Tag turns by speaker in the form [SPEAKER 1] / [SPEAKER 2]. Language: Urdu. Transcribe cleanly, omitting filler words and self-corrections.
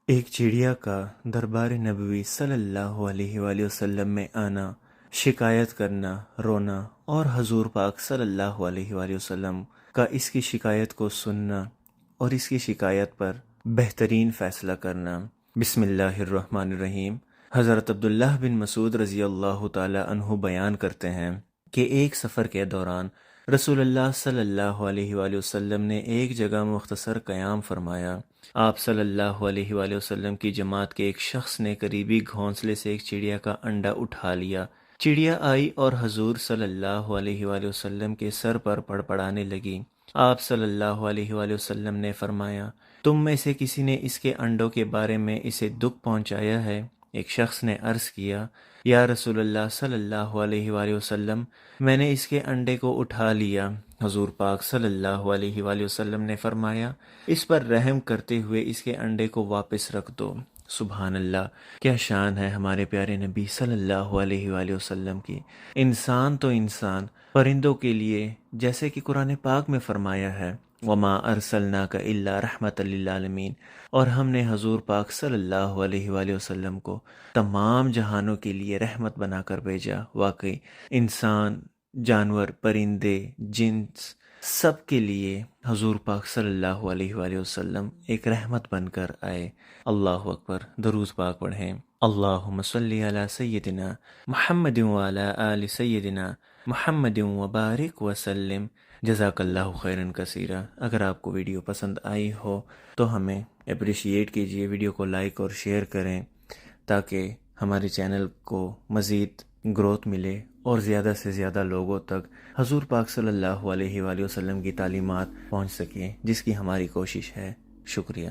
[SPEAKER 1] ایک چڑیا کا دربار نبوی صلی اللہ علیہ وآلہ وسلم میں آنا، شکایت کرنا، رونا اور حضور پاک صلی اللہ علیہ وآلہ وسلم کا اس کی شکایت کو سننا اور اس کی شکایت پر بہترین فیصلہ کرنا۔ بسم اللہ الرحمن الرحیم۔ حضرت عبداللہ بن مسعود رضی اللہ تعالی عنہ بیان کرتے ہیں کہ ایک سفر کے دوران رسول اللہ صلی اللہ علیہ وآلہ وسلم نے ایک جگہ مختصر قیام فرمایا۔ آپ صلی اللہ علیہ وآلہ وسلم کی جماعت کے ایک شخص نے قریبی گھونسلے سے ایک چڑیا کا انڈا اٹھا لیا۔ چڑیا آئی اور حضور صلی اللہ علیہ وآلہ وسلم کے سر پر پڑپڑانے لگی۔ آپ صلی اللہ علیہ وآلہ وسلم نے فرمایا، تم میں سے کسی نے اس کے انڈوں کے بارے میں اسے دکھ پہنچایا ہے؟ ایک شخص نے عرض کیا، یا رسول اللہ صلی اللہ علیہ وآلہ وسلم، میں نے اس کے انڈے کو اٹھا لیا۔ حضور پاک صلی اللہ علیہ وآلہ وسلم نے فرمایا، اس پر رحم کرتے ہوئے اس کے انڈے کو واپس رکھ دو۔ سبحان اللہ، کیا شان ہے ہمارے پیارے نبی صلی اللہ علیہ وآلہ وسلم کی۔ انسان تو انسان، پرندوں کے لیے جیسے کہ قرآن پاک میں فرمایا ہے، وَمَا أَرْسَلْنَاكَ إِلَّا رَحْمَةً لِّلْعَالَمِينَ، اور ہم نے حضور پاک صلی اللہ علیہ وآلہ وسلم کو تمام جہانوں کے لیے رحمت بنا کر بھیجا۔ واقعی انسان، جانور، پرندے، جنس، سب کے لیے حضور پاک صلی اللہ علیہ وآلہ وسلم ایک رحمت بن کر آئے۔ اللہ اکبر، درود پاک پڑھیں۔ اللہم صلی علی سیدنا محمد وعلی آل سیدنا محمد وبارک وسلم۔ جزاک اللہ خیرن کثیرا۔ اگر آپ کو ویڈیو پسند آئی ہو تو ہمیں اپریشیٹ کیجئے، ویڈیو کو لائک اور شیئر کریں تاکہ ہمارے چینل کو مزید گروتھ ملے اور زیادہ سے زیادہ لوگوں تک حضور پاک صلی اللہ علیہ وآلہ وسلم کی تعلیمات پہنچ سکیں، جس کی ہماری کوشش ہے۔ شکریہ۔